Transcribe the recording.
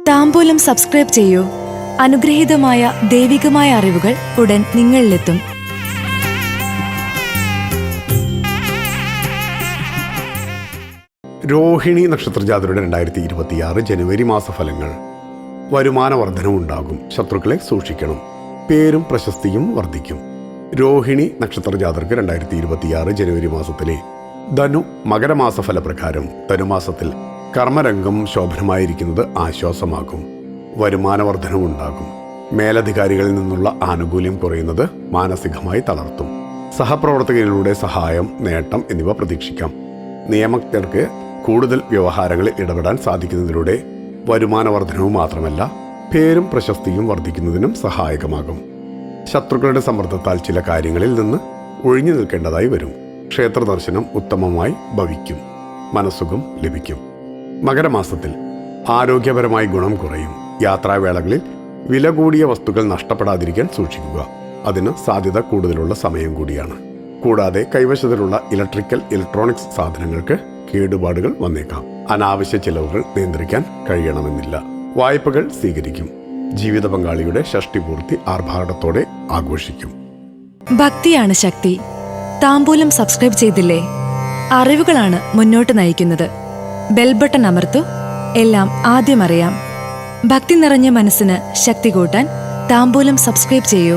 താംബൂലം subscribe ചെയ്യൂ. അനുഗ്രഹീതമായ ദൈവികമായ അറിവുകൾ ഉടൻ നിങ്ങളിലെത്തും. രോഹിണി നക്ഷത്രജാതരുടെ 2026 ജനുവരി മാസഫലങ്ങൾ. വരുമാന വർധനവുണ്ടാകും. ശത്രുക്കളെ സൂക്ഷിക്കണം. പേരും പ്രശസ്തിയും വർദ്ധിക്കും. രോഹിണി നക്ഷത്രജാതർക്ക് 2026 ജനുവരി മാസത്തിലെ ധനു മകരമാസഫല പ്രകാരം ധനുമാസത്തിൽ കർമ്മരംഗം ശോഭനമായിരിക്കുന്നത് ആശ്വാസമാകും. വരുമാന വർധനവുണ്ടാകും. മേലധികാരികളിൽ നിന്നുള്ള ആനുകൂല്യം കുറയുന്നത് മാനസികമായി തളർത്തും. സഹപ്രവർത്തകരിലൂടെ സഹായം, നേട്ടം എന്നിവ പ്രതീക്ഷിക്കാം. നിയമജ്ഞർക്ക് കൂടുതൽ വ്യവഹാരങ്ങളിൽ ഇടപെടാൻ സാധിക്കുന്നതിലൂടെ വരുമാന വർധനവും മാത്രമല്ല, പേരും പ്രശസ്തിയും വർദ്ധിക്കുന്നതിനും സഹായകമാകും. ശത്രുക്കളുടെ സമ്മർദ്ദത്താൽ ചില കാര്യങ്ങളിൽ നിന്ന് ഒഴിഞ്ഞു നിൽക്കേണ്ടതായി വരും. ക്ഷേത്ര ദർശനം ഉത്തമമായി ഭവിക്കും. മനസ്സുഖം ലഭിക്കും. മകരമാസത്തിൽ ആരോഗ്യപരമായി ഗുണം കുറയും. യാത്രാവേളകളിൽ വില കൂടിയ വസ്തുക്കൾ നഷ്ടപ്പെടാതിരിക്കാൻ സൂക്ഷിക്കുക. അതിന് സാധ്യത കൂടുതലുള്ള സമയം കൂടിയാണ്. കൂടാതെ കൈവശത്തിലുള്ള ഇലക്ട്രോണിക്സ് സാധനങ്ങൾക്ക് കേടുപാടുകൾ വന്നേക്കാം. അനാവശ്യ ചിലവുകൾ നിയന്ത്രിക്കാൻ കഴിയണമെന്നില്ല. വായ്പകൾ സ്വീകരിക്കും. ജീവിത പങ്കാളിയുടെ ഷഷ്ടിപൂർത്തി ആർഭാടത്തോടെ ആഘോഷിക്കും. ഭക്തിയാണ് ശക്തി. താംബൂലം സബ്സ്ക്രൈബ് ചെയ്തില്ലേ? അറിവുകളാണ് മുന്നോട്ട് നയിക്കുന്നത്. ബെൽ ബട്ടൺ അമർത്തു. എല്ലാം ആദ്യം അറിയാം. ഭക്തി നിറഞ്ഞ മനസ്സിന് ശക്തി കൂട്ടാൻ താംബൂലം സബ്സ്ക്രൈബ് ചെയ്യൂ.